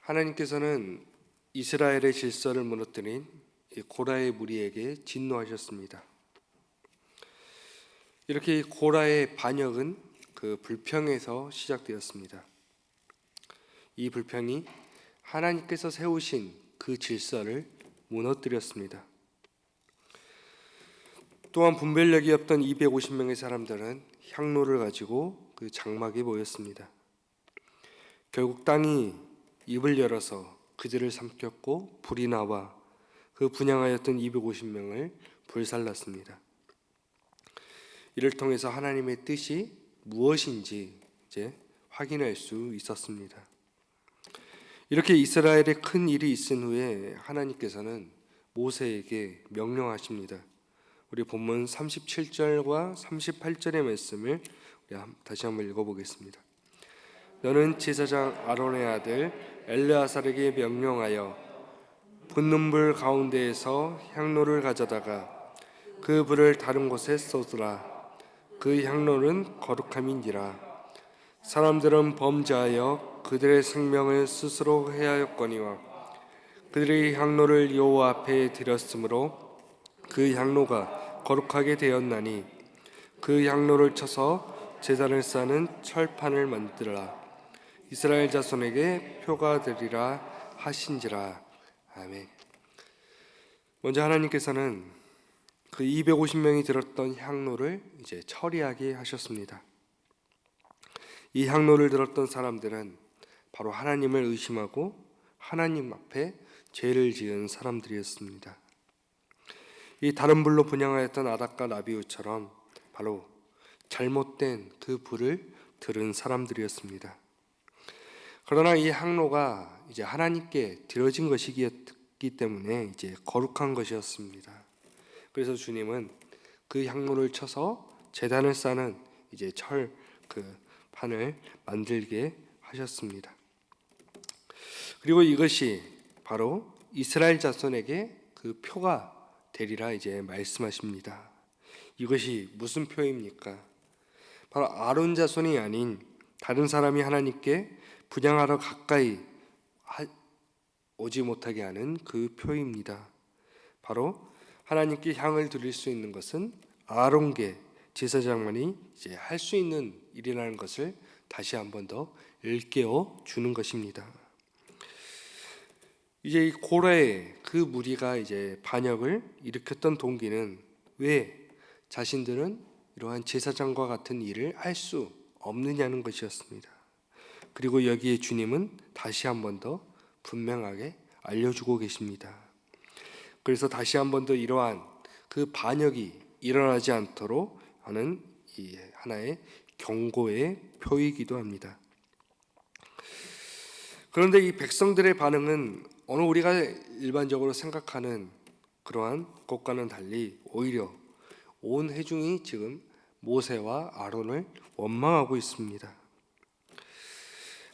하나님께서는 이스라엘의 질서를 무너뜨린 고라의 무리에게 진노하셨습니다. 이렇게 고라의 반역은 그 불평에서 시작되었습니다. 이 불평이 하나님께서 세우신 그 질서를 무너뜨렸습니다. 또한 분별력이 없던 250명의 사람들은 향로를 가지고 그 장막에 모였습니다. 결국 땅이 입을 열어서 그들을 삼켰고 불이 나와 그 분향하였던 250명을 불살랐습니다. 이를 통해서 하나님의 뜻이 무엇인지 이제 확인할 수 있었습니다. 이렇게 이스라엘에 큰 일이 있은 후에 하나님께서는 모세에게 명령하십니다. 우리 본문 37절과 38절의 말씀을 우리 다시 한번 읽어보겠습니다. 너는 제사장 아론의 아들 엘르아살에게 명령하여 붙는 불 가운데에서 향로를 가져다가 그 불을 다른 곳에 쏟으라. 그 향로는 거룩함이니라. 사람들은 범죄하여 그들의 생명을 스스로 해하였거니와 그들이 향로를 여호와 앞에 드렸으므로 그 향로가 거룩하게 되었나니 그 향로를 쳐서 제단을 쌓는 철판을 만들라. 이스라엘 자손에게 표가 되리라 하신지라. 아멘. 먼저 하나님께서는 그 250명이 들었던 향로를 이제 처리하게 하셨습니다. 이 향로를 들었던 사람들은 바로 하나님을 의심하고 하나님 앞에 죄를 지은 사람들이었습니다. 이 다른 불로 분향하였던 아닥과 나비우처럼 바로 잘못된 그 불을 들은 사람들이었습니다. 그러나 이 향로가 이제 하나님께 드려진 것이기 때문에 이제 거룩한 것이었습니다. 그래서 주님은 그 향로를 쳐서 제단을 쌓는 이제 철 그 판을 만들게 하셨습니다. 그리고 이것이 바로 이스라엘 자손에게 그 표가 되리라 이제 말씀하십니다. 이것이 무슨 표입니까? 바로 아론 자손이 아닌 다른 사람이 하나님께 분향하러 가까이 오지 못하게 하는 그 표입니다. 바로 하나님께 향을 드릴 수 있는 것은 아론계 제사장만이 이제 할 수 있는 일이라는 것을 다시 한 번 더 일깨워 주는 것입니다. 이제 이 고라의 그 무리가 이제 반역을 일으켰던 동기는 왜 자신들은 이러한 제사장과 같은 일을 할 수 없느냐는 것이었습니다. 그리고 여기에 주님은 다시 한 번 더 분명하게 알려주고 계십니다. 그래서 다시 한 번 더 이러한 그 반역이 일어나지 않도록 하는 이 하나의 경고의 표이기도 합니다. 그런데 이 백성들의 반응은 오늘 우리가 일반적으로 생각하는 그러한 것과는 달리 오히려 온 회중이 지금 모세와 아론을 원망하고 있습니다.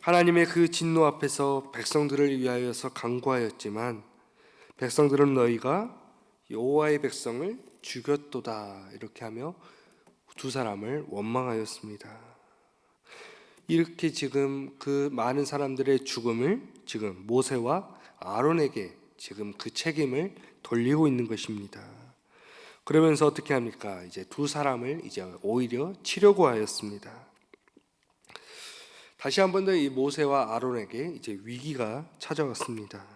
하나님의 그 진노 앞에서 백성들을 위하여서 간구하였지만 백성들은 너희가 여호와의 백성을 죽였도다 이렇게 하며 두 사람을 원망하였습니다. 이렇게 지금 그 많은 사람들의 죽음을 지금 모세와 아론에게 지금 그 책임을 돌리고 있는 것입니다. 그러면서 어떻게 합니까? 이제 두 사람을 이제 오히려 치려고 하였습니다. 다시 한 번 더 이 모세와 아론에게 이제 위기가 찾아왔습니다.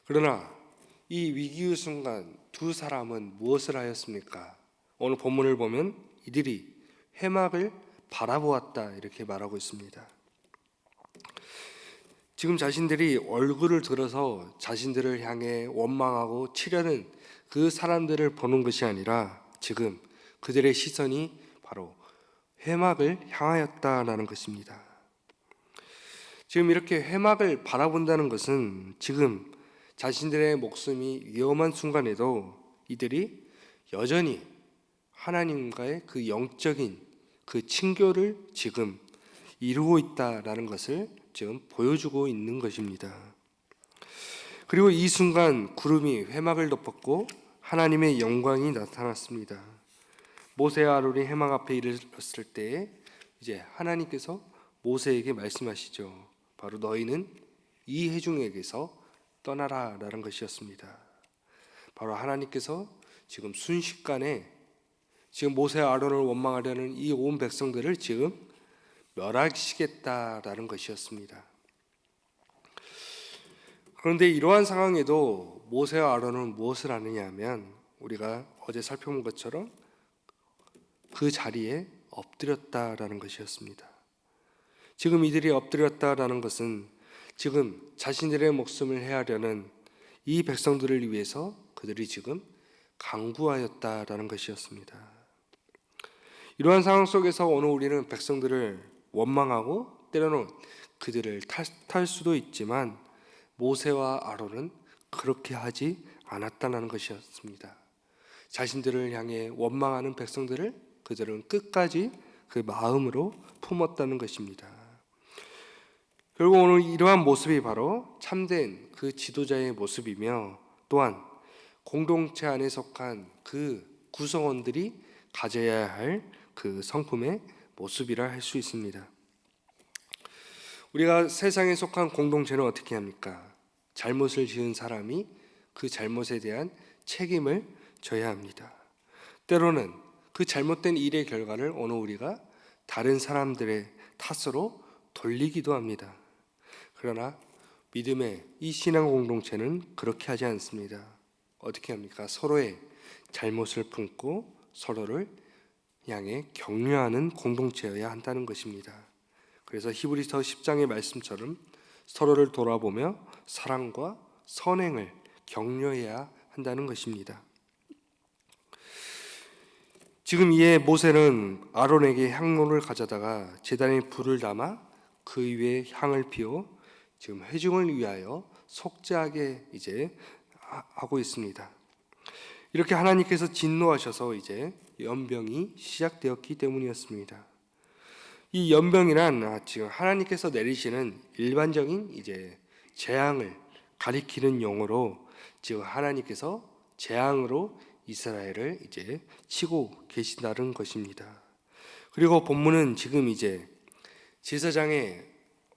그러나 이 위기의 순간 두 사람은 무엇을 하였습니까? 오늘 본문을 보면 이들이 회막을 바라보았다 이렇게 말하고 있습니다. 지금 자신들이 얼굴을 들어서 자신들을 향해 원망하고 치려는 그 사람들을 보는 것이 아니라 지금 그들의 시선이 바로 회막을 향하였다라는 것입니다. 지금 이렇게 회막을 바라본다는 것은 지금 자신들의 목숨이 위험한 순간에도 이들이 여전히 하나님과의 그 영적인 그 친교를 지금 이루고 있다라는 것을 지금 보여주고 있는 것입니다. 그리고 이 순간 구름이 회막을 덮었고 하나님의 영광이 나타났습니다. 모세와 아론이 회막 앞에 이르렀을 때에 이제 하나님께서 모세에게 말씀하시죠. 바로 너희는 이 회중에게서 떠나라라는 것이었습니다. 바로 하나님께서 지금 순식간에 지금 모세와 아론을 원망하려는 이 온 백성들을 지금 멸하시겠다라는 것이었습니다. 그런데 이러한 상황에도 모세와 아론은 무엇을 하느냐 하면 우리가 어제 살펴본 것처럼 그 자리에 엎드렸다라는 것이었습니다. 지금 이들이 엎드렸다라는 것은 지금 자신들의 목숨을 해하려는 이 백성들을 위해서 그들이 지금 간구하였다라는 것이었습니다. 이러한 상황 속에서 오늘 우리는 백성들을 원망하고 때로는 그들을 탓할 수도 있지만 모세와 아론은 그렇게 하지 않았다는 것이었습니다. 자신들을 향해 원망하는 백성들을 그들은 끝까지 그 마음으로 품었다는 것입니다. 결국 오늘 이러한 모습이 바로 참된 그 지도자의 모습이며 또한 공동체 안에 속한 그 구성원들이 가져야 할 그 성품의 모습이라 할 수 있습니다. 우리가 세상에 속한 공동체는 어떻게 합니까? 잘못을 지은 사람이 그 잘못에 대한 책임을 져야 합니다. 때로는 그 잘못된 일의 결과를 오늘 우리가 다른 사람들의 탓으로 돌리기도 합니다. 그러나 믿음의 이 신앙 공동체는 그렇게 하지 않습니다. 어떻게 합니까? 서로의 잘못을 품고 서로를 향해 격려하는 공동체여야 한다는 것입니다. 그래서 히브리서 10장의 말씀처럼 서로를 돌아보며 사랑과 선행을 격려해야 한다는 것입니다. 지금 이에 모세는 아론에게 향로를 가져다가 제단에 불을 담아 그 위에 향을 피워 지금 회중을 위하여 속죄하게 이제 하고 있습니다. 이렇게 하나님께서 진노하셔서 이제 연병이 시작되었기 때문이었습니다. 이 연병이란 지금 하나님께서 내리시는 일반적인 이제 재앙을 가리키는 용어로 지금 하나님께서 재앙으로 이스라엘을 이제 치고 계신다는 것입니다. 그리고 본문은 지금 이제 제사장의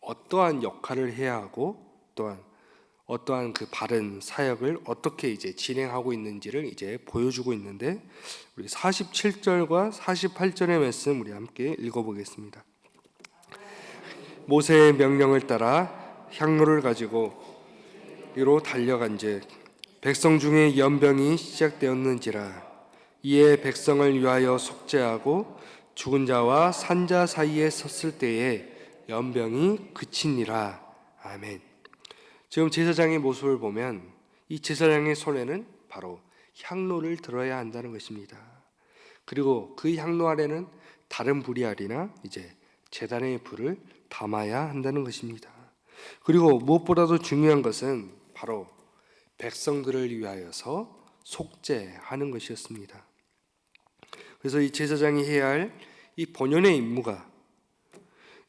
어떠한 역할을 해야 하고 또한 어떠한 그 바른 사역을 어떻게 이제 진행하고 있는지를 이제 보여주고 있는데 우리 47절과 48절의 말씀 우리 함께 읽어보겠습니다. 모세의 명령을 따라 향로를 가지고 이로 달려간즉 백성 중에 연병이 시작되었는지라 이에 백성을 위하여 속죄하고 죽은 자와 산 자 사이에 섰을 때에 연병이 그치니라. 아멘. 지금 제사장의 모습을 보면 이 제사장의 손에는 바로 향로를 들어야 한다는 것입니다. 그리고 그 향로 아래는 다른 불이 아니라 이제 제단의 불을 담아야 한다는 것입니다. 그리고 무엇보다도 중요한 것은 바로 백성들을 위하여서 속죄하는 것이었습니다. 그래서 이 제사장이 해야 할 이 본연의 임무가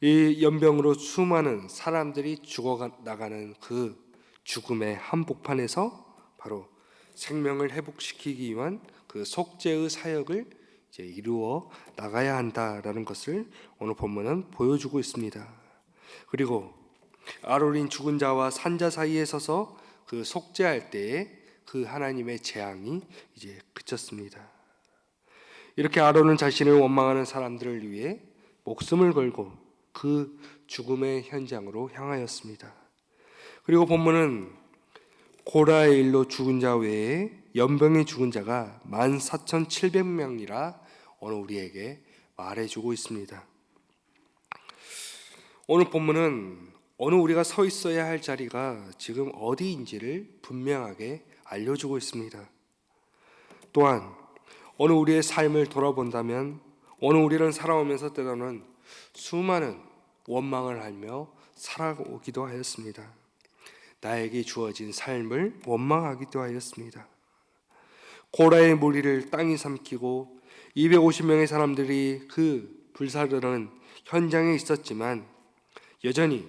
이 연병으로 수많은 사람들이 죽어나가는 그 죽음의 한복판에서 바로 생명을 회복시키기 위한 그 속죄의 사역을 이제 이루어 나가야 한다라는 것을 오늘 본문은 보여주고 있습니다. 그리고 아론이 죽은 자와 산 자 사이에 서서 그 속죄할 때에 그 하나님의 재앙이 이제 그쳤습니다. 이렇게 아론은 자신을 원망하는 사람들을 위해 목숨을 걸고 그 죽음의 현장으로 향하였습니다. 그리고 본문은 고라의 일로 죽은 자 외에 연병에 죽은 자가 14,700명이라 오늘 우리에게 말해주고 있습니다. 오늘 본문은 오늘 우리가 서 있어야 할 자리가 지금 어디인지를 분명하게 알려주고 있습니다. 또한 오늘 우리의 삶을 돌아본다면 오늘 우리는 살아오면서 때로는 수많은 원망을 하며 살아오기도 하였습니다. 나에게 주어진 삶을 원망하기도 하였습니다. 고라의 무리를 땅이 삼키고 250명의 사람들이 그 불사르는 현장에 있었지만 여전히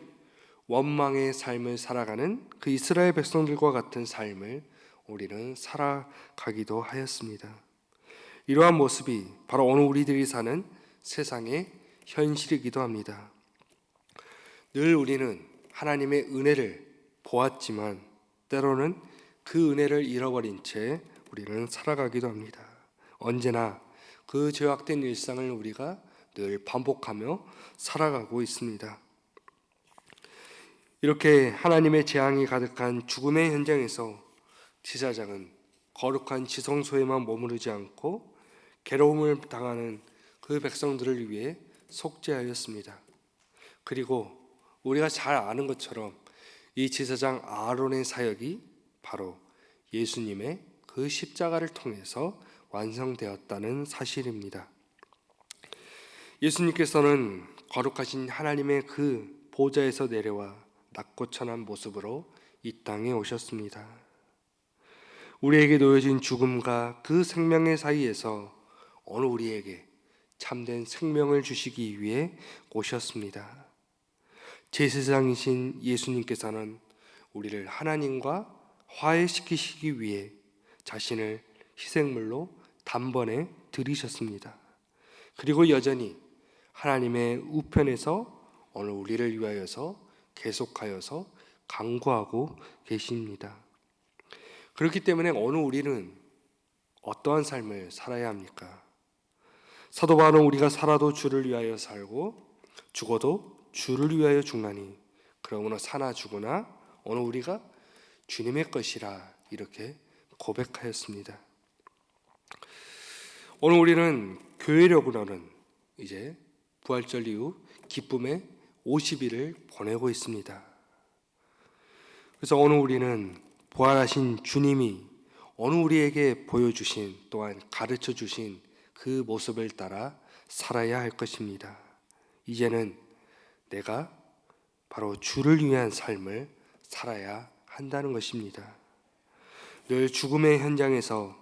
원망의 삶을 살아가는 그 이스라엘 백성들과 같은 삶을 우리는 살아가기도 하였습니다. 이러한 모습이 바로 오늘 우리들이 사는 세상의 현실이기도 합니다. 늘 우리는 하나님의 은혜를 보았지만 때로는 그 은혜를 잃어버린 채 우리는 살아가기도 합니다. 언제나 그 죄악된 일상을 우리가 늘 반복하며 살아가고 있습니다. 이렇게 하나님의 재앙이 가득한 죽음의 현장에서 제사장은 거룩한 지성소에만 머무르지 않고 괴로움을 당하는 그 백성들을 위해 속죄하였습니다. 그리고 우리가 잘 아는 것처럼 이 제사장 아론의 사역이 바로 예수님의 그 십자가를 통해서 완성되었다는 사실입니다. 예수님께서는 거룩하신 하나님의 그 보좌에서 내려와 낮고 천한 모습으로 이 땅에 오셨습니다. 우리에게 놓여진 죽음과 그 생명의 사이에서 어느 우리에게 참된 생명을 주시기 위해 오셨습니다. 제사장이신 예수님께서는 우리를 하나님과 화해시키시기 위해 자신을 희생물로 단번에 드리셨습니다. 그리고 여전히 하나님의 우편에서 오늘 우리를 위하여서 계속하여서 간구하고 계십니다. 그렇기 때문에 오늘 우리는 어떠한 삶을 살아야 합니까? 사도 바울은 우리가 살아도 주를 위하여 살고 죽어도 주를 위하여 죽나니 그러므로 사나 죽으나 오늘 우리가 주님의 것이라 이렇게 고백하였습니다. 오늘 우리는 교회력으로는 이제 부활절 이후 기쁨의 50일을 보내고 있습니다. 그래서 오늘 우리는 부활하신 주님이 오늘 우리에게 보여주신 또한 가르쳐 주신 그 모습을 따라 살아야 할 것입니다. 이제는 내가 바로 주를 위한 삶을 살아야 한다는 것입니다. 늘 죽음의 현장에서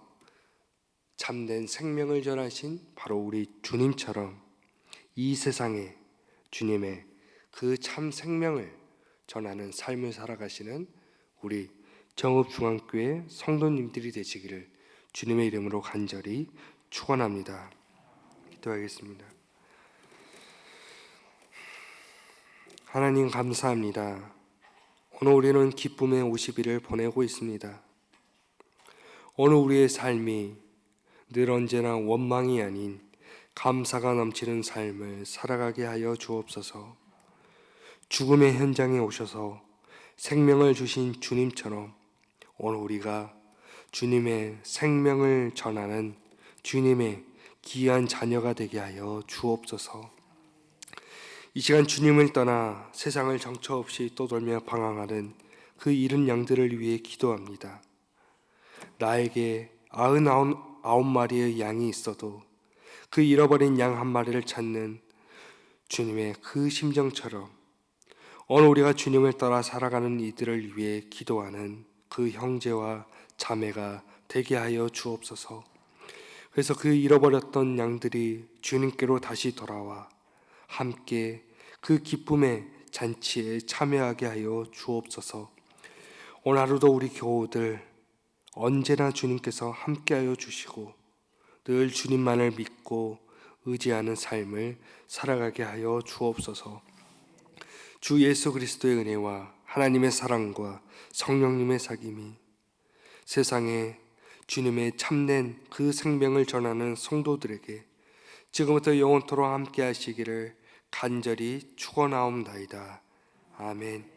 참된 생명을 전하신 바로 우리 주님처럼 이 세상에 주님의 그 참 생명을 전하는 삶을 살아가시는 우리 정읍중앙교회 성도님들이 되시기를 주님의 이름으로 간절히 축원합니다. 기도하겠습니다. 하나님 감사합니다. 오늘 우리는 기쁨의 50일을 보내고 있습니다. 오늘 우리의 삶이 늘 언제나 원망이 아닌 감사가 넘치는 삶을 살아가게 하여 주옵소서. 죽음의 현장에 오셔서 생명을 주신 주님처럼 오늘 우리가 주님의 생명을 전하는 주님의 귀한 자녀가 되게 하여 주옵소서. 이 시간 주님을 떠나 세상을 정처 없이 떠돌며 방황하는 그 잃은 양들을 위해 기도합니다. 나에게 99마리의 양이 있어도 그 잃어버린 양 한 마리를 찾는 주님의 그 심정처럼 오늘 우리가 주님을 따라 살아가는 이들을 위해 기도하는 그 형제와 자매가 되게 하여 주옵소서. 그래서 그 잃어버렸던 양들이 주님께로 다시 돌아와 함께 그 기쁨의 잔치에 참여하게 하여 주옵소서. 오늘 하루도 우리 교우들 언제나 주님께서 함께하여 주시고 늘 주님만을 믿고 의지하는 삶을 살아가게 하여 주옵소서. 주 예수 그리스도의 은혜와 하나님의 사랑과 성령님의 사귐이 세상에 주님의 참된 그 생명을 전하는 성도들에게 지금부터 영원토록 함께 하시기를 간절히 축원하옵나이다. 아멘.